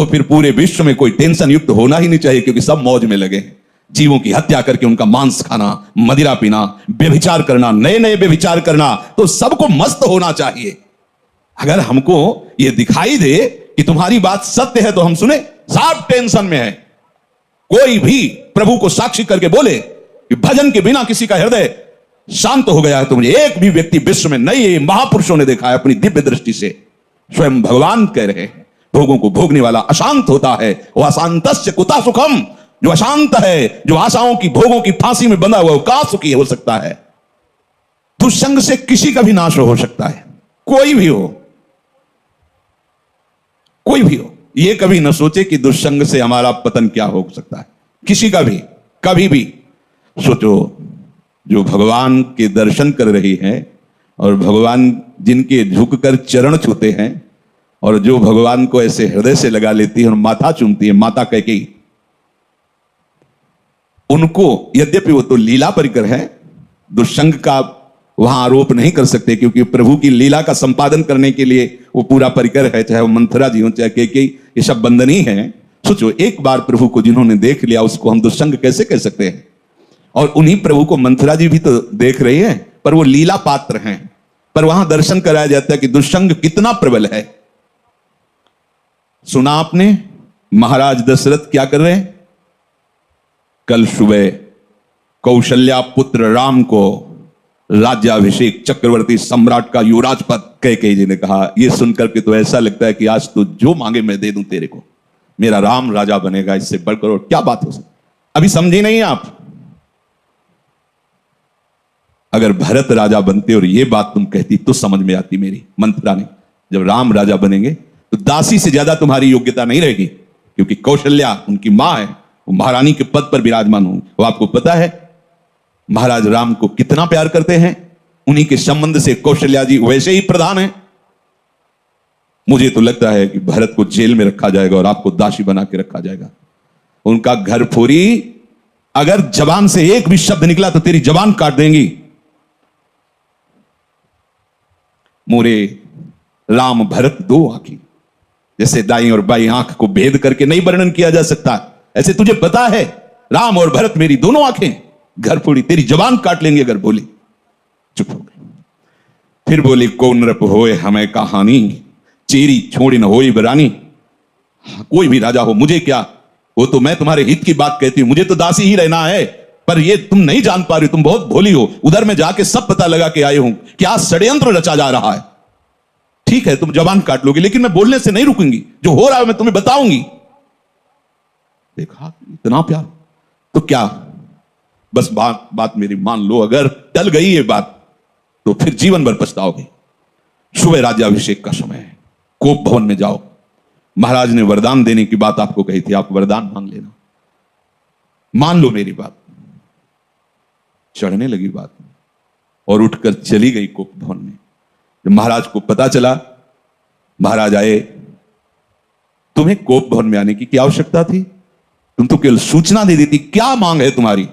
तो फिर पूरे विश्व में कोई टेंशन युक्त होना ही नहीं चाहिए, क्योंकि सब मौज में लगे हैं। जीवों की हत्या करके उनका मांस खाना, मदिरा पीना, व्यभिचार करना, नए नए व्यभिचार करना, तो सबको मस्त होना चाहिए। अगर हमको यह दिखाई दे कि तुम्हारी बात सत्य है तो हम सुने, सब टेंशन में है। कोई भी प्रभु को साक्षी करके बोले कि भजन के बिना किसी का हृदय शांत हो गया है, तो मुझे एक भी व्यक्ति विश्व में नहीं, महापुरुषों ने देखा है अपनी दिव्य दृष्टि से। स्वयं भगवान कह रहे हैं, भोगों को भोगने वाला अशांत होता है, वह अशांतस्य कुतः सुखम। जो अशांत है, जो आशाओं की भोगों की फांसी में बंधा हुआ, का सुखी हो सकता है। दुष्संग से किसी का भी नाश हो सकता है, कोई भी हो, कोई भी हो। यह कभी न सोचे कि दुष्संग से हमारा पतन क्या हो सकता है, किसी का भी, कभी भी। सोचो, जो भगवान के दर्शन कर रही है और भगवान जिनके झुककर चरण छूते हैं, और जो भगवान को ऐसे हृदय से लगा लेती है और माथा चूमती है, माता कैकेयी, उनको यद्यपि वो तो लीला परिकर है, दुष्संग का वहां आरोप नहीं कर सकते, क्योंकि प्रभु की लीला का संपादन करने के लिए वो पूरा परिकर है, चाहे वो मंथरा जी हो चाहे कैकेयी, ये सब बंधनी है। सोचो, एक बार प्रभु को जिन्होंने देख लिया उसको हम दुष्संग कैसे कह सकते हैं। और उन्हीं प्रभु को मंथरा जी भी तो देख रही है, पर वो लीला पात्र हैं। पर वहां दर्शन कराया जाता है कि दुष्संग कितना प्रबल है। सुना आपने महाराज दशरथ क्या कर रहे हैं? कल सुबह कौशल्या पुत्र राम को राज्याभिषेक, चक्रवर्ती सम्राट का युवराज पद कैकेयी जी ने कहा। यह सुनकर के तो ऐसा लगता है कि आज तो जो मांगे मैं दे दूं तेरे को, मेरा राम राजा बनेगा, इससे बढ़कर और क्या बात हो सकती। अभी समझी नहीं आप? अगर भरत राजा बनते और ये बात तुम कहती तो समझ में आती मेरी। मंथरा ने, जब राम राजा बनेंगे तो दासी से ज्यादा तुम्हारी योग्यता नहीं रहेगी, क्योंकि कौशल्या उनकी मां है, वो महारानी के पद पर विराजमान होंगे। वो आपको पता है महाराज राम को कितना प्यार करते हैं, उन्हीं के संबंध से कौशल्या जी वैसे ही प्रधान है। मुझे तो लगता है कि भरत को जेल में रखा जाएगा और आपको दासी बना के रखा जाएगा। उनका घर फोरी, अगर जबान से एक भी शब्द निकला तो तेरी जबान काट देंगी। मोरे राम भरत दो आंखी, जैसे दाई और बाई आंख को भेद करके नहीं वर्णन किया जा सकता, ऐसे तुझे पता है राम और भरत मेरी दोनों आंखें, घर फोड़ी, तेरी जबान काट लेंगे अगर बोली। चुप हो गई। फिर बोली, को नृप होए हमें कहानी, चेरी छोड़ी न होई बरानी। कोई भी राजा हो, मुझे क्या, वो तो मैं तुम्हारे हित की बात कहती हूं, मुझे तो दासी ही रहना है। पर ये तुम नहीं जान पा रही, तुम बहुत भोली हो। उधर में जाके सब पता लगा के आए हूं क्या षड्यंत्र रचा जा रहा है। ठीक है, तुम जबान काट लोगे, लेकिन मैं बोलने से नहीं रुकूंगी, जो हो रहा है मैं तुम्हें बताऊंगी। देखा, इतना प्यार, तो क्या बस बात मेरी मान लो। अगर टल गई ये बात तो फिर जीवन भर पछताओगे। सुबह राज्याभिषेक का समय है, कोप भवन में जाओ। महाराज ने वरदान देने की बात आपको कही थी, आप वरदान मांग लेना, मान लो मेरी बात। चढ़ने लगी बात और उठकर चली गई कोप भवन में। जब महाराज को पता चला, महाराज आए, तुम्हें कोप भवन में आने की क्या आवश्यकता थी? तुम तो केवल सूचना दे देती, क्या मांग है तुम्हारी?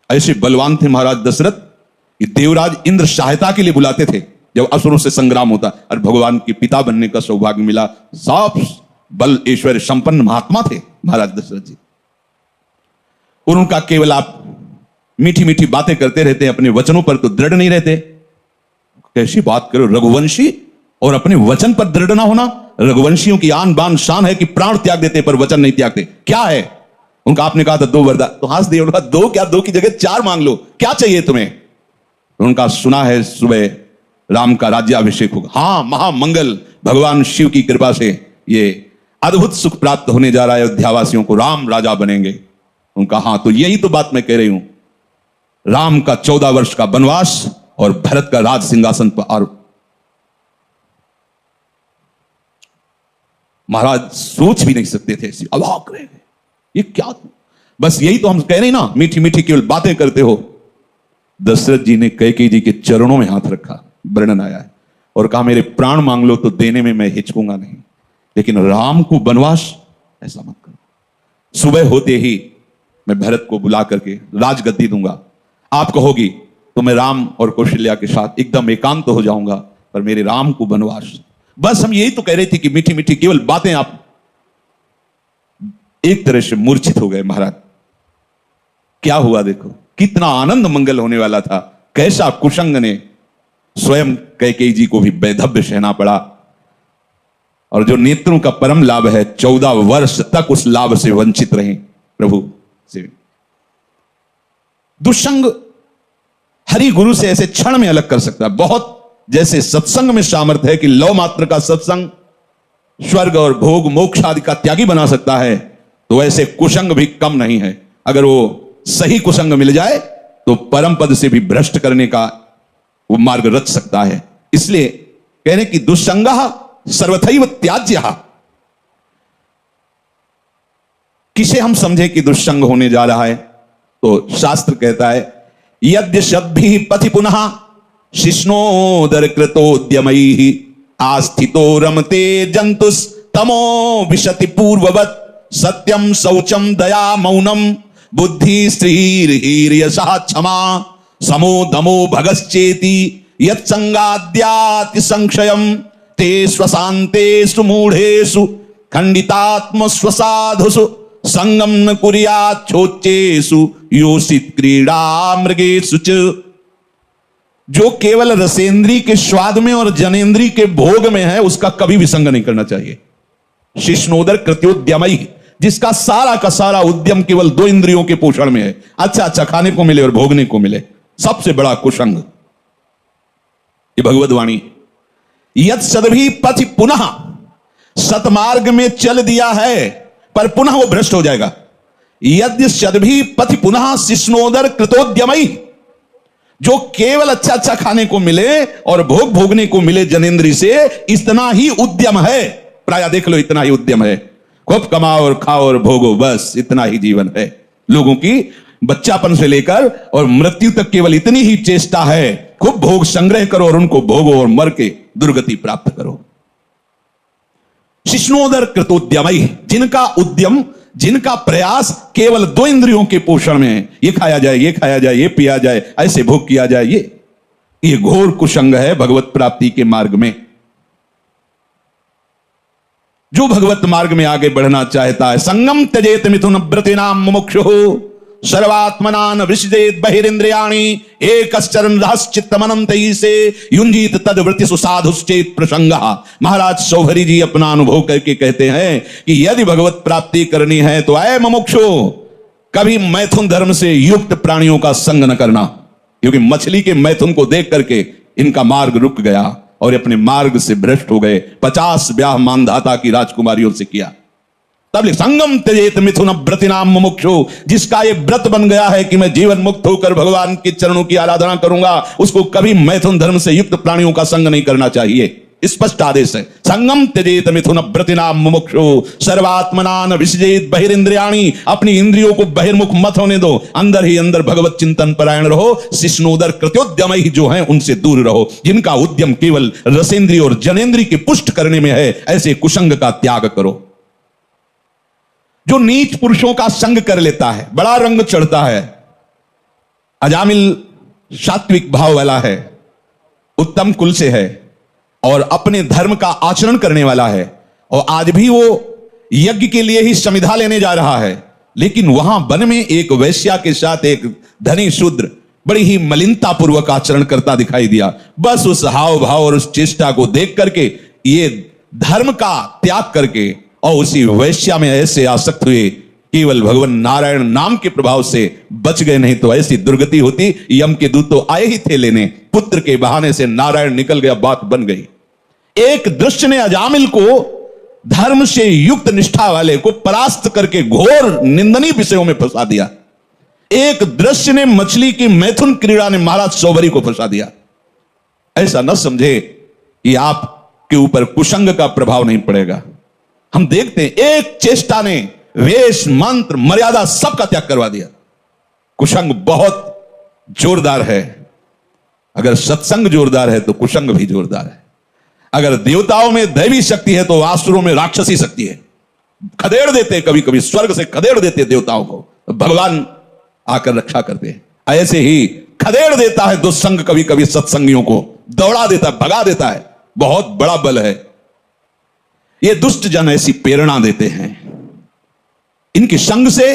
ऐसे बलवान थे महाराज दशरथ कि देवराज इंद्र सहायता के लिए बुलाते थे जब असुरों से संग्राम होता, और भगवान के पिता बनने का सौभाग्य मिला। सब बल ऐश्वर्य संपन्न महात्मा थे महाराज दशरथ जी। और उनका केवल आप मीठी मीठी बातें करते रहते हैं, अपने वचनों पर तो दृढ़ नहीं रहते। कैसी बात करो, रघुवंशी और अपने वचन पर दृढ़ ना होना। रघुवंशियों की आन बान शान है कि प्राण त्याग देते पर वचन नहीं त्यागते। क्या है उनका? आपने कहा था 2 वरदान, तो हंस दिए। उनका 2 क्या, 2 की जगह 4 मांग लो, क्या चाहिए तुम्हें? उनका सुना है सुबह राम का राज्याभिषेक होगा। हां, महामंगल, भगवान शिव की कृपा से ये अद्भुत सुख प्राप्त होने जा रहा है, अयोध्यावासियों को राम राजा बनेंगे। उनका हां, तो यही तो बात मैं कह रही हूं। राम का 14 वर्ष का वनवास और भरत का राज सिंहासन पर। और महाराज सोच भी नहीं सकते थे, ऐसी अवाक रहे गए, ये क्या? बस यही तो हम कह रहे हैं ना, मीठी मीठी केवल बातें करते हो। दशरथ जी ने कैकेयी जी के चरणों में हाथ रखा, वर्णन आया है, और कहा मेरे प्राण मांग लो तो देने में मैं हिचकूंगा नहीं, लेकिन राम को वनवास ऐसा मत करो। सुबह होते ही मैं भरत को बुला करके राजगद्दी दूंगा, आप कहोगी तो मैं राम और कौशल्या के साथ एकदम एकांत हो जाऊंगा, पर मेरे राम को वनवास। बस हम यही तो कह रहे थे कि मीठी मीठी केवल बातें आप एक तरह से मूर्छित हो गए महाराज। क्या हुआ देखो, कितना आनंद मंगल होने वाला था, कैसा कुशंग ने स्वयं कैकेयी जी को भी वैधव्य सहना पड़ा। और जो नेत्रों का परम लाभ है, 14 वर्ष तक उस लाभ से वंचित रहे प्रभु से। दुष्संग हरि गुरु से ऐसे क्षण में अलग कर सकता है। बहुत जैसे सत्संग में सामर्थ्य है कि लौ मात्र का सत्संग स्वर्ग और भोग मोक्ष आदि का त्यागी बना सकता है, तो ऐसे कुसंग भी कम नहीं है। अगर वो सही कुसंग मिल जाए तो परम पद से भी भ्रष्ट करने का वो मार्ग रच सकता है। इसलिए कह रहे कि दुस्संगः सर्वथैव त्याज्यः। किसे हम समझे कि दुस्संग होने जा रहा है, तो शास्त्र कहता है यद्य शब्भिः पथि पुनः शिष्णोदर कृतोद्यमैः आस्थितो रमते जंतुस् तमो विशति पूर्ववत् सत्यम शौचम दया मौनम बुद्धि श्रीर्यशः क्षमा समो दमो भगश्चेति यत्संगाद्याति संशयम ते स्वशान्तेषु मूढ़ेषु खंडितात्म स्वसाधुषु संगम न कुर्यात् छोच्चेषु योषित क्रीड़ा मृगेषु च। जो केवल रसेंद्री के स्वाद में और जनेन्द्री के भोग में है, उसका कभी भी संग नहीं करना चाहिए। शिष्णोदर कृत्योद्यमई, जिसका सारा का सारा उद्यम केवल 2 इंद्रियों के पोषण में है, अच्छा अच्छा खाने को मिले और भोगने को मिले, सबसे बड़ा कुसंग। ये भगवत वाणी। यद सदभी पथ पुनः, सतमार्ग में चल दिया है पर पुनः वो भ्रष्ट हो जाएगा। यद्य सदभी पथ पुनः शिष्णोदर कृतोद्यमई, जो केवल अच्छा अच्छा खाने को मिले और भोग भोगने को मिले जनेन्द्री से, इतना ही उद्यम है। प्राय देख लो, इतना ही उद्यम है। खूब कमाओ और खाओ और भोगो, बस इतना ही जीवन है लोगों की। बच्चापन से लेकर और मृत्यु तक केवल इतनी ही चेष्टा है, खूब भोग संग्रह करो और उनको भोगो और मर के दुर्गति प्राप्त करो। शिष्णोदर कृतोद्यमई, जिनका उद्यम, जिनका प्रयास केवल 2 इंद्रियों के पोषण में है, ये खाया जाए, ये खाया जाए, ये पिया जाए, ऐसे भोग किया जाए, ये घोर कुसंग है भगवत प्राप्ति के मार्ग में। जो भगवत मार्ग में आगे बढ़ना चाहता है, संगम त्यजेत मिथुन व्रतिनाम मुमुक्षुः सर्वात्मनान विसृजेत बहिरिंद्रियाणि एकश्चरन् रहश्चित्तमनंतैः से युंजीत तद्वृत्तिषु साधुश्चेत प्रसंगः। महाराज सौभरी जी अपना अनुभव करके कहते हैं कि यदि भगवत प्राप्ति करनी है तो ऐ मुमुक्षु, कभी मैथुन धर्म से युक्त प्राणियों का संग न करना, क्योंकि मछली के मैथुन को देख करके इनका मार्ग रुक गया और अपने मार्ग से भ्रष्ट हो गए। 50 ब्याह मानधाता की राजकुमारियों से किया। तब संगम त्यजेत मिथुन व्रतिनाम मुमुक्षु, जिसका ये व्रत बन गया है कि मैं जीवन मुक्त होकर भगवान के चरणों की आराधना करूंगा, उसको कभी मैथुन धर्म से युक्त प्राणियों का संग नहीं करना चाहिए। स्पष्ट आदेश है, संगम त्यजेत मिथुन व्रतिनाम मुमुक्षु सर्वात्मनान विसृजेत बहिरिंद्रियाणि। अपनी इंद्रियों को बहिर्मुख मत होने दो, अंदर ही अंदर भगवत चिंतन परायण रहो। शिष्णोदर कृत्योद्यमई जो हैं उनसे दूर रहो, जिनका उद्यम केवल रसेंद्री और जनेन्द्री की पुष्ट करने में है, ऐसे कुसंग का त्याग करो। जो नीच पुरुषों का संग कर लेता है, बड़ा रंग चढ़ता है, अजामिल सात्विक भाव वाला है, उत्तम कुल से है और अपने धर्म का आचरण करने वाला है, और आज भी वो यज्ञ के लिए ही समिधा लेने जा रहा है, लेकिन वहां वन में एक वैश्या के साथ एक धनी शूद्र बड़ी ही मलिनता पूर्वक आचरण करता दिखाई दिया। बस उस हाव भाव और उस चेष्टा को देख करके ये धर्म का त्याग करके और उसी वैश्या में ऐसे आसक्त हुए, केवल भगवान नारायण नाम के प्रभाव से बच गए, नहीं तो ऐसी दुर्गति होती। यम के दूत तो आए ही थे लेने, पुत्र के बहाने से नारायण निकल गया, बात बन गई। एक दृश्य ने अजामिल को, धर्म से युक्त निष्ठा वाले को परास्त करके घोर निंदनीय विषयों में फंसा दिया। एक दृश्य ने, मछली की मैथुन क्रीड़ा ने महाराज सौभरी को फंसा दिया। ऐसा न समझे कि आपके ऊपर कुसंग का प्रभाव नहीं पड़ेगा। हम देखते हैं एक चेष्टा ने वेश मंत्र मर्यादा सबका त्याग करवा दिया। कुसंग बहुत जोरदार है। अगर सत्संग जोरदार है तो कुसंग भी जोरदार है। अगर देवताओं में दैवी शक्ति है तो आसुरों में राक्षसी शक्ति है। खदेड़ देते, कभी कभी स्वर्ग से खदेड़ देते देवताओं को, तो भगवान आकर रक्षा करते हैं। ऐसे ही खदेड़ देता है दुस्संग कभी कभी सत्संगियों को, दौड़ा देता है, भगा देता है। बहुत बड़ा बल है। ये दुष्ट जन ऐसी प्रेरणा देते हैं इनके संग से,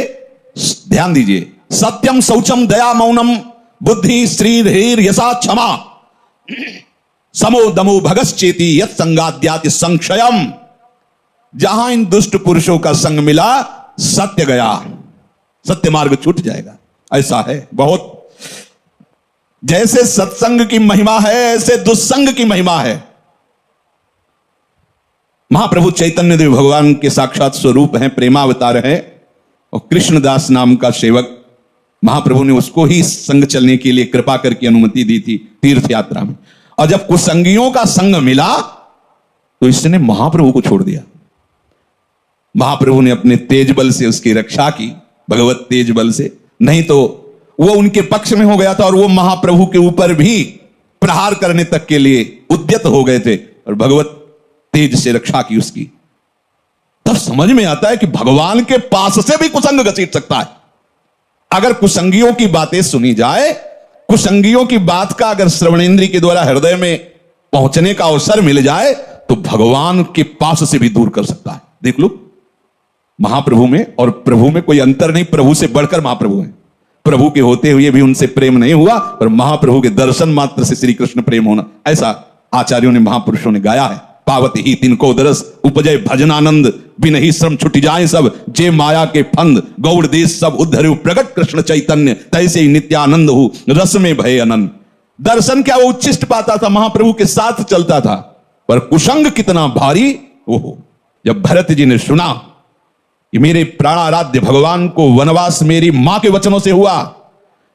ध्यान दीजिए, सत्यम शौचम दया मौनम बुद्धि श्री धीर यशा क्षमा समो दमो भगश्चेति यत् संगाद्याति संक्षयम। जहां इन दुष्ट पुरुषों का संग मिला, सत्य गया, सत्य मार्ग छूट जाएगा। ऐसा है बहुत। जैसे सत्संग की महिमा है, ऐसे दुस्संग की महिमा है। महाप्रभु चैतन्य देव भगवान के साक्षात स्वरूप हैं, प्रेमावतार है, और कृष्णदास नाम का सेवक, महाप्रभु ने उसको ही संग चलने के लिए कृपा करके अनुमति दी थी तीर्थ यात्रा में। और जब कुसंगियों का संग मिला तो इसने महाप्रभु को छोड़ दिया। महाप्रभु ने अपने तेज बल से उसकी रक्षा की, भगवत तेज बल से, नहीं तो वो उनके पक्ष में हो गया था और वो महाप्रभु के ऊपर भी प्रहार करने तक के लिए उद्यत हो गए थे, और भगवत तेज से रक्षा की उसकी। तब समझ में आता है कि भगवान के पास से भी कुसंग घसीट सकता है। अगर कुसंगियों की बातें सुनी जाए, कुसंगियों की बात का अगर श्रवणेंद्रिय के द्वारा हृदय में पहुंचने का अवसर मिल जाए, तो भगवान के पास से भी दूर कर सकता है। देख लो, महाप्रभु में और प्रभु में कोई अंतर नहीं, प्रभु से बढ़कर महाप्रभु हैं। प्रभु के होते हुए भी उनसे प्रेम नहीं हुआ, और महाप्रभु के दर्शन मात्र से श्री कृष्ण प्रेम होना, ऐसा आचार्यों ने, महापुरुषों ने गाया है। पावत ही तिनको दरस उपजय भजनानंद, बिन ही श्रम छुट जाए सब, जे माया के फंद गौड़ देश सब उद्धरु प्रगट कृष्ण चैतन्य, तैसे ही नित्यानंद हो रस में भय अनंत। दर्शन क्या वो उच्छिष्ट पाता था, महाप्रभु के साथ चलता था, पर कुसंग कितना भारी। ओहो, जब भरत जी ने सुना कि मेरे प्राणाराध्य भगवान को वनवास मेरी मां के वचनों से हुआ,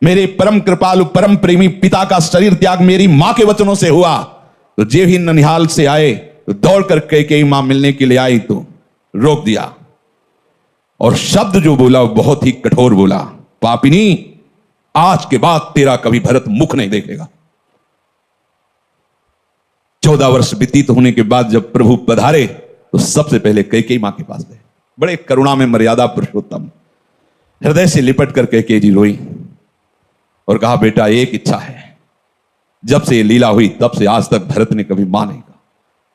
मेरे परम कृपालु परम प्रेमी पिता का शरीर त्याग मेरी मां के वचनों से हुआ, तो जे ही ननिहाल से आए तो दौड़ कर कैकेयी मां मिलने के लिए आई तो रोक दिया, और शब्द जो बोला वो बहुत ही कठोर बोला, पापिनी, आज के बाद तेरा कभी भरत मुख नहीं देखेगा। 14 वर्ष व्यतीत होने के बाद जब प्रभु पधारे तो सबसे पहले कैकेयी मां के पास गए। बड़े करुणा में मर्यादा पुरुषोत्तम, हृदय से लिपट कर कैकेयी जी रोई और कहा, बेटा एक इच्छा है, जब से ये लीला हुई तब से आज तक भरत ने कभी मां नहीं कहा,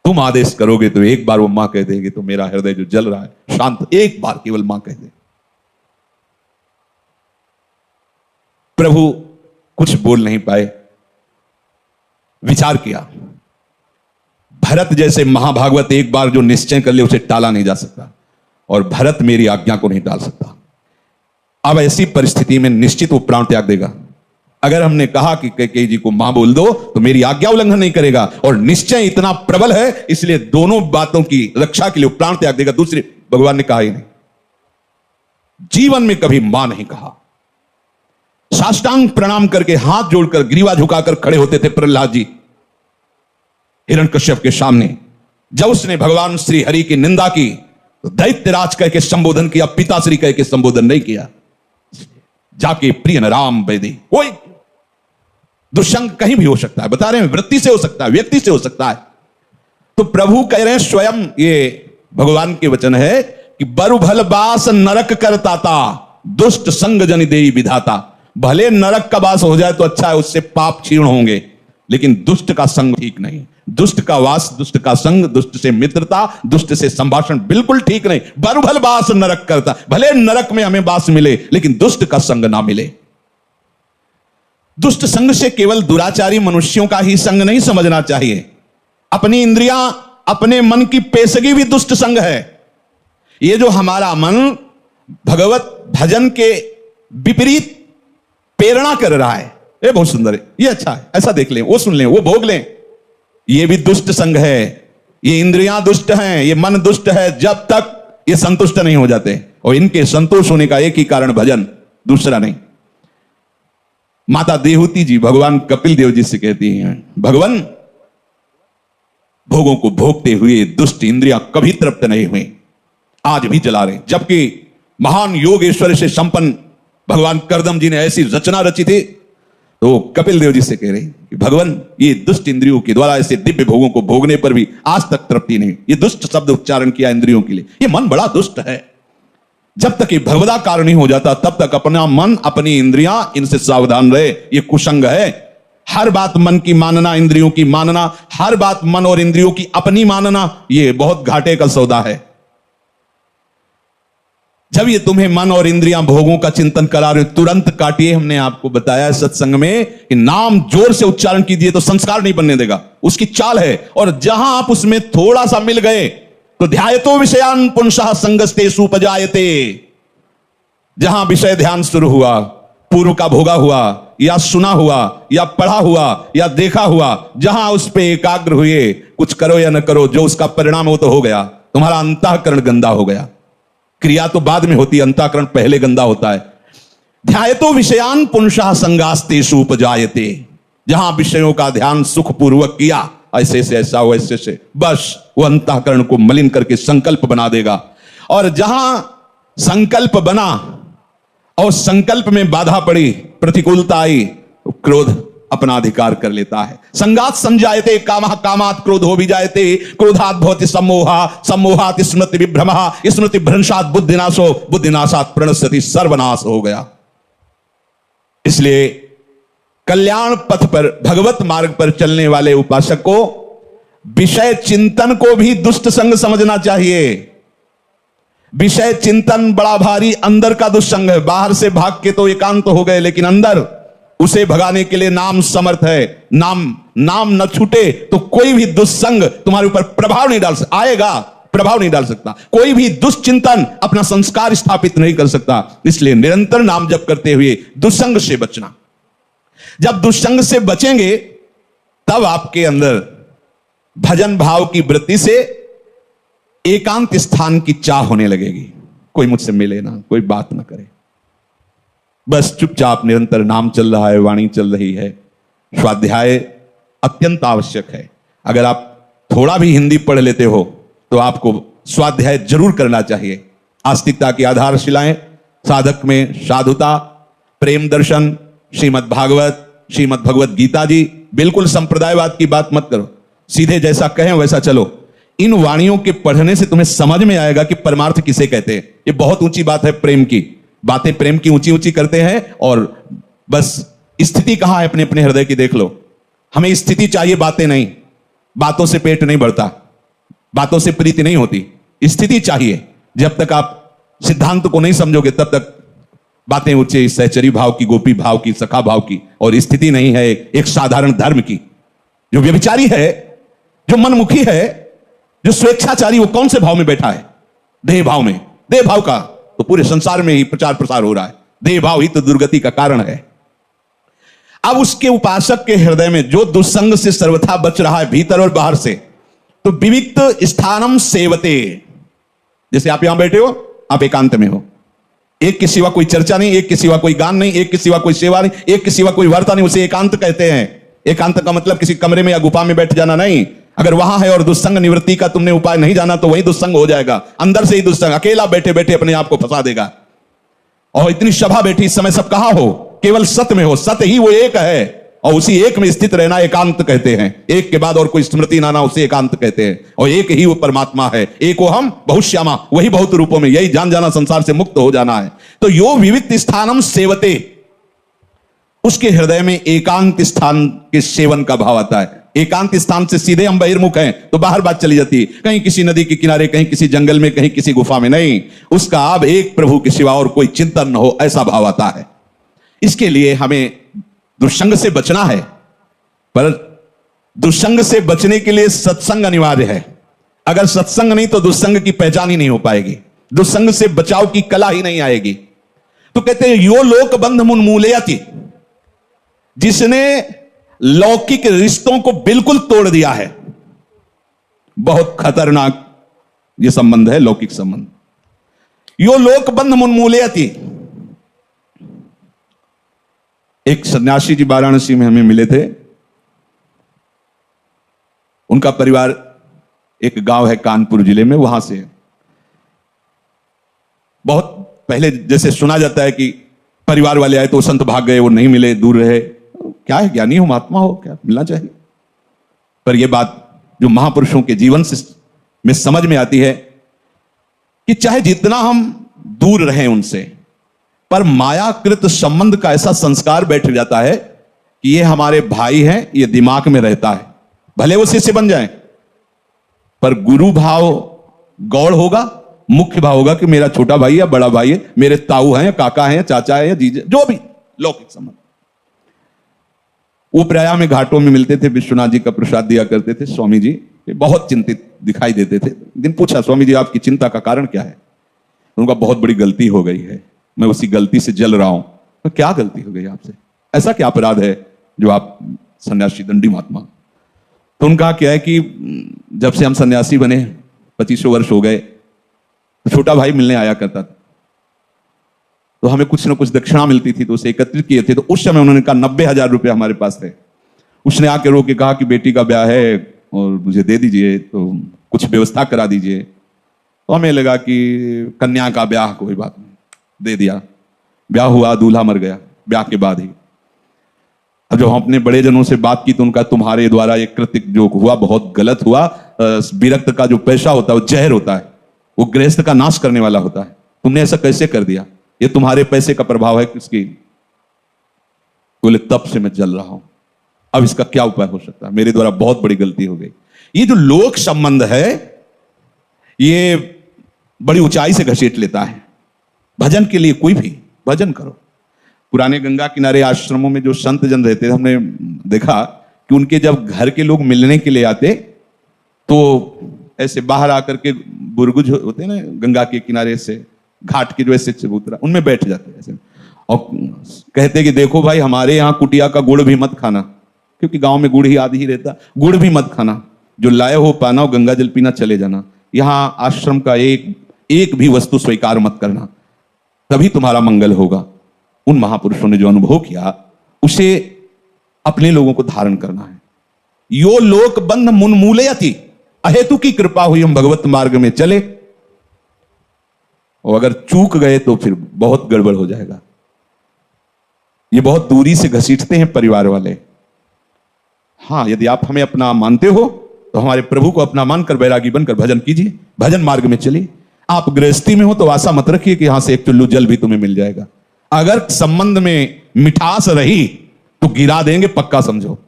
तुम आदेश करोगे तो एक बार वो मां कह देंगे तो मेरा हृदय जो जल रहा है शांत, एक बार केवल मां कह दे। प्रभु कुछ बोल नहीं पाए, विचार किया। भरत जैसे महाभागवत एक बार जो निश्चय कर ले उसे टाला नहीं जा सकता, और भरत मेरी आज्ञा को नहीं टाल सकता। अब ऐसी परिस्थिति में निश्चित वो प्राण त्याग देगा। अगर हमने कहा कि कैकेयी जी को मां बोल दो तो मेरी आज्ञा उल्लंघन नहीं करेगा, और निश्चय इतना प्रबल है इसलिए दोनों बातों की रक्षा के लिए प्राण त्याग देगा। दूसरी, भगवान ने कहा ही नहीं, जीवन में कभी मां नहीं कहा। साष्टांग प्रणाम करके हाथ जोड़कर ग्रीवा झुकाकर खड़े होते थे प्रहलाद जी हिरण्यकश्यप के सामने। जब उसने भगवान श्री हरि की निंदा की तो दैत्यराज कह के संबोधन किया, पिताश्री कह के संबोधन नहीं किया। जाके प्रिय राम वैदे, कोई दुष्संग कहीं भी हो सकता है, बता रहे हैं, वृत्ति से हो सकता है, व्यक्ति से हो सकता है। तो प्रभु कह रहे हैं, स्वयं ये भगवान के वचन है कि बरु भल बास नरक करता था, दुष्ट संग जन देई विधाता। भले नरक का वास हो जाए तो अच्छा है, उससे पाप क्षीण होंगे, लेकिन दुष्ट का संग ठीक नहीं। दुष्ट का वास, दुष्ट का संग, दुष्ट से मित्रता, दुष्ट से संभाषण बिल्कुल ठीक नहीं। बरु भल बास नरक करता, भले नरक में हमें वास मिले लेकिन दुष्ट का संग ना मिले। दुष्ट संग से केवल दुराचारी मनुष्यों का ही संग नहीं समझना चाहिए। अपनी इंद्रियां, अपने मन की पेशगी भी दुष्ट संग है। ये जो हमारा मन भगवत भजन के विपरीत प्रेरणा कर रहा है, ये बहुत सुंदर है, ये अच्छा है, ऐसा देख लें, वो सुन लें, वो भोग लें, ये भी दुष्ट संग है। ये इंद्रियां दुष्ट हैं, ये मन दुष्ट है, जब तक ये संतुष्ट नहीं हो जाते। और इनके संतोष होने का एक ही कारण भजन, दूसरा नहीं। माता देहूती जी भगवान कपिल देव जी से कहती हैं, भगवान भोगों को भोगते हुए दुष्ट इंद्रियां कभी तृप्त नहीं हुई, आज भी जला रहे। जबकि महान योगेश्वर से संपन्न भगवान करदम जी ने ऐसी रचना रची थी, तो कपिल देव जी से कह रहे कि भगवान ये दुष्ट इंद्रियों के द्वारा ऐसे दिव्य भोगों को भोगने पर भी आज तक तृप्ति नहीं। ये दुष्ट शब्द उच्चारण किया इंद्रियों के लिए, ये मन बड़ा दुष्ट है। जब तक ये भगवदाकार नहीं हो जाता तब तक अपना मन, अपनी इंद्रियां, इनसे सावधान रहे। ये कुसंग है। हर बात मन की मानना, इंद्रियों की मानना, हर बात मन और इंद्रियों की अपनी मानना, ये बहुत घाटे का सौदा है। जब ये तुम्हें मन और इंद्रियां भोगों का चिंतन करा रहे हो, तुरंत काटिए। हमने आपको बताया सत्संग में कि नाम जोर से उच्चारण कीजिए तो संस्कार नहीं बनने देगा, उसकी चाल है। और जहां आप उसमें थोड़ा सा मिल गए तो ध्यायतो विषयान पुंसः संगस्तेषु उपजायते। जहां विषय ध्यान शुरू हुआ, पूर्व का भोगा हुआ या सुना हुआ या पढ़ा हुआ या देखा हुआ, जहां उस पे एकाग्र हुए, कुछ करो या न करो, जो उसका परिणाम हो तो हो गया, तुम्हारा अंतःकरण गंदा हो गया। क्रिया तो बाद में होती है, अंतःकरण पहले गंदा होता है। ध्यायतो विषयान पुंसः संगास्तेषु उपजायते। जहां विषयों का ध्यान सुखपूर्वक किया, ऐसे से ऐसा हो, ऐसे से, बस वो अंतःकरण को मलिन करके संकल्प बना देगा। और जहां संकल्प बना और संकल्प में बाधा पड़ी, प्रतिकूलता आई, तो क्रोध अपना अधिकार कर लेता है। संगात संजायते कामः, कामात् क्रोधो विजायते, क्रोधात् भवति सम्मोहः, सम्मोहात् स्मृति विभ्रमः, स्मृति भ्रंशात् बुद्धिनाशो, बुद्धिनाशात् प्रणश्यति, सर्वनाश हो गया। इसलिए कल्याण पथ पर, भगवत मार्ग पर चलने वाले उपासक को विषय चिंतन को भी दुष्ट संग समझना चाहिए। विषय चिंतन बड़ा भारी अंदर का दुष्संग है। बाहर से भाग के तो एकांत हो गए, लेकिन अंदर उसे भगाने के लिए नाम समर्थ है। नाम न छूटे तो कोई भी दुष्संग तुम्हारे ऊपर प्रभाव नहीं डाल सकता, आएगा प्रभाव नहीं डाल सकता। कोई भी दुष्चिंतन अपना संस्कार स्थापित नहीं कर सकता। इसलिए निरंतर नाम जप करते हुए दुष्संग से बचना। जब दुष्संग से बचेंगे तब आपके अंदर भजन भाव की वृत्ति से एकांत स्थान की चाह होने लगेगी। कोई मुझसे मिले ना, कोई बात ना करे, बस चुपचाप निरंतर नाम चल रहा है, वाणी चल रही है। स्वाध्याय अत्यंत आवश्यक है। अगर आप थोड़ा भी हिंदी पढ़ लेते हो तो आपको स्वाध्याय जरूर करना चाहिए। आस्तिकता की आधारशिलाएं, साधक में साधुता, प्रेम दर्शन, श्रीमद् भागवत, श्रीमद् भगवत गीता जी। बिल्कुल संप्रदायवाद की बात मत करो, सीधे जैसा कहें वैसा चलो। इन वाणियों के पढ़ने से तुम्हें समझ में आएगा कि परमार्थ किसे कहते हैं। ये बहुत ऊंची बात है, प्रेम की बातें, प्रेम की ऊंची ऊंची करते हैं, और बस स्थिति कहां है अपने अपने हृदय की देख लो। हमें स्थिति चाहिए, बातें नहीं। बातों से पेट नहीं भरता, बातों से प्रीति नहीं होती, स्थिति चाहिए। जब तक आप सिद्धांत को नहीं समझोगे तब तक बातें ऊंचे सहचरी भाव की, गोपी भाव की, सखा भाव की, और स्थिति नहीं है एक साधारण धर्म की। जो व्यभिचारी है, जो मनमुखी है, जो स्वेच्छाचारी, वो कौन से भाव में बैठा है? देह भाव में। देह भाव का तो पूरे संसार में ही प्रचार प्रसार हो रहा है। देह भाव ही तो दुर्गति का कारण है। अब उसके उपासक के हृदय में जो दुस्संग से सर्वथा बच रहा है, भीतर और बाहर से, तो विविक्त स्थानम सेवते। जैसे आप यहां बैठे हो, आप एकांत में हो, एक के सिवा कोई चर्चा नहीं, एक के सिवा कोई गान नहीं, एक के सिवा कोई सेवा नहीं, एक के सिवा कोई वार्ता नहीं, उसे एकांत कहते हैं। एकांत का मतलब किसी कमरे में या गुफा में बैठ जाना नहीं। अगर वहां है और दुस्संग निवृत्ति का तुमने उपाय नहीं जाना तो वही दुस्संग हो जाएगा। अंदर से ही दुस्संग अकेला बैठे बैठे अपने आप को फंसा देगा। और इतनी सभा बैठी, इस समय सब कहां हो? केवल सत्य में हो। सत्य ही वो एक है, और उसी एक में स्थित रहना एकांत कहते हैं। एक के बाद और कोई स्मृति ना उसे एकांत कहते हैं। और एक ही वो परमात्मा है। एको हम बहुश्यामा, वही बहुत रूपों में, यही जान जाना, संसार से मुक्त हो जाना है। तो यो विविक्त स्थानम सेवते, उसके हृदय में एकांत स्थान के सेवन का भाव आता है। एकांत स्थान से सीधे हम बहिर्मुख हैं तो बाहर बात चली जाती है, कहीं किसी नदी के किनारे, कहीं किसी जंगल में, कहीं किसी गुफा में। नहीं, उसका अब एक प्रभु के सिवा और कोई चिंतन न हो, ऐसा भाव आता है। इसके लिए हमें दुष्संग से बचना है, पर दुष्संग से बचने के लिए सत्संग अनिवार्य है। अगर सत्संग नहीं तो दुष्संग की पहचान ही नहीं हो पाएगी, दुष्संग से बचाव की कला ही नहीं आएगी। तो कहते हैं यो लोक बंध मुन्मूलयति, जिसने लौकिक रिश्तों को बिल्कुल तोड़ दिया है। बहुत खतरनाक यह संबंध है, लौकिक संबंध। यो लोक बंध मुन्मूलयति। एक सन्यासी जी वाराणसी में हमें मिले थे। उनका परिवार एक गांव है कानपुर जिले में, वहां से। बहुत पहले जैसे सुना जाता है कि परिवार वाले आए तो संत भाग गए, वो नहीं मिले, दूर रहे। क्या है, ज्ञानी हो, महात्मा हो, क्या मिलना चाहिए। पर यह बात जो महापुरुषों के जीवन से में समझ में आती है कि चाहे जितना हम दूर रहें उनसे, पर मायाकृत संबंध का ऐसा संस्कार बैठ जाता है कि ये हमारे भाई हैं, ये दिमाग में रहता है। भले वो शिष्य बन जाएं, पर गुरु भाव गौड़ होगा, मुख्य भाव होगा कि मेरा छोटा भाई या बड़ा भाई है, मेरे ताऊ हैं या काका हैं या चाचा है या जीजे, जो भी लौकिक संबंध। वो प्रयाग में घाटों में मिलते थे, विश्वनाथ जी का प्रसाद दिया करते थे। स्वामी जी बहुत चिंतित दिखाई देते थे। दिन पूछा, स्वामी जी आपकी चिंता का कारण क्या है? उनका बहुत बड़ी गलती हो गई है, मैं उसी गलती से जल रहा हूं। तो क्या गलती हो गई आपसे? ऐसा क्या अपराध है जो आप सन्यासी दंडी महात्मा? तो उनका क्या है कि जब से हम सन्यासी बने 25 वर्ष हो गए, तो छोटा भाई मिलने आया करता था, तो हमें कुछ ना कुछ दक्षिणा मिलती थी, तो उसे एकत्रित किए थे। तो उस समय उन्होंने कहा 90,000 रुपये हमारे पास थे। उसने आके रो के कहा कि बेटी का ब्याह है और मुझे दे दीजिए, तो कुछ व्यवस्था करा दीजिए। तो हमें लगा कि कन्या का ब्याह कोई बात नहीं, दे दिया। ब्याह हुआ, दूल्हा मर गया ब्याह के बाद ही। अब जब हम अपने बड़े जनों से बात की तो उनका तुम्हारे द्वारा एक कृत्य जो हुआ बहुत गलत हुआ। विरक्त का जो पैसा होता है वो जहर होता है, वो गृहस्थ का नाश करने वाला होता है। तुमने ऐसा कैसे कर दिया? ये तुम्हारे पैसे का प्रभाव है किसकी? बोले तब से मैं जल रहा हूं, अब इसका क्या उपाय हो सकता है? मेरे द्वारा बहुत बड़ी गलती हो गई। ये जो लोक संबंध है ये बड़ी ऊंचाई से घसीट लेता है। भजन के लिए कोई भी भजन करो। पुराने गंगा किनारे आश्रमों में जो संत जन रहते थे, हमने देखा कि उनके जब घर के लोग मिलने के लिए आते तो ऐसे बाहर आकर के बुरगुज होते ना गंगा के किनारे से, घाट के जो ऐसे चबूतरा, उनमें बैठ जाते ऐसे और कहते कि देखो भाई हमारे यहाँ कुटिया का गुड़ भी मत खाना, क्योंकि गांव में गुड़ ही आदि ही रहता, गुड़ भी मत खाना, जो लाए हो पाना और गंगा जल पीना, चले जाना। यहाँ आश्रम का एक भी वस्तु स्वीकार मत करना, तभी तुम्हारा मंगल होगा। उन महापुरुषों ने जो अनुभव किया उसे अपने लोगों को धारण करना है। यो लोक बंध मुन्मूलयति, अहेतु की कृपा हुई हम भगवत मार्ग में चले, और अगर चूक गए तो फिर बहुत गड़बड़ हो जाएगा। ये बहुत दूरी से घसीटते हैं परिवार वाले। हाँ, यदि आप हमें अपना मानते हो तो हमारे प्रभु को अपना मानकर बैरागी बनकर भजन कीजिए, भजन मार्ग में चलिए। आप गृहस्थी में हो तो आशा मत रखिए कि यहां से एक चुल्लू जल भी तुम्हें मिल जाएगा। अगर संबंध में मिठास रही तो गिरा देंगे, पक्का समझो।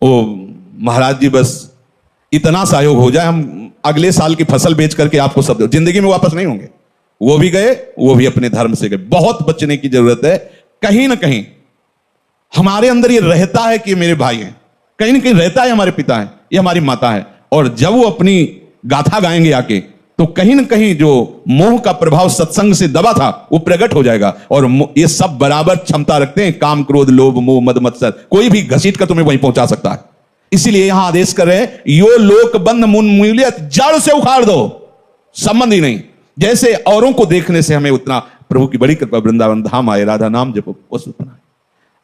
ओ महाराज जी बस इतना सहयोग हो जाए, हम अगले साल की फसल बेच करके आपको सब जिंदगी में वापस नहीं होंगे। वो भी गए, वो भी अपने धर्म से गए। बहुत बचने की जरूरत है। कहीं ना कहीं हमारे अंदर ये रहता है कि मेरे भाई हैं, कहीं ना कहीं रहता है हमारे पिता हैं, ये हमारी माता है, और जब वो अपनी गाथा गाएंगे आके तो कहीं ना कहीं जो मोह का प्रभाव सत्संग से दबा था वो प्रकट हो जाएगा। और ये सब बराबर क्षमता रखते हैं, काम क्रोध लोभ मोह मद मत्सर, कोई भी घसीट कर तुम्हें वहीं पहुंचा सकता है। इसीलिए यहां आदेश कर रहे हैं, यो लोक बंध मुन्मूलयति, जड़ से उखाड़ दो, संबंध ही नहीं। जैसे औरों को देखने से हमें उतना प्रभु की बड़ी कृपा, वृंदावन धाम आए, राधा नाम जपो, उतना।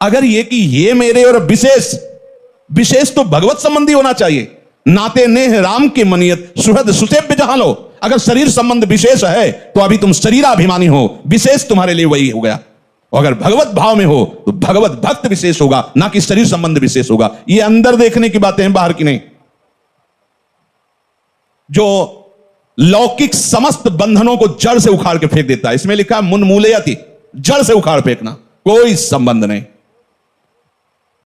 अगर ये कि ये मेरे और विशेष तो भगवत संबंधी होना चाहिए। नाते नेह राम के मनियत, सुहृद सुसेव्य जहां लो। अगर शरीर संबंध विशेष है तो अभी तुम शरीराभिमानी हो, विशेष तुम्हारे लिए वही हो गया। और अगर भगवत भाव में हो तो भगवत भक्त विशेष होगा, ना कि शरीर संबंध विशेष होगा। ये अंदर देखने की बातें हैं, बाहर की नहीं। जो लौकिक समस्त बंधनों को जड़ से उखाड़ के फेंक देता है, इसमें लिखा है मुन्मूलयति, जड़ से उखाड़ फेंकना, कोई संबंध नहीं।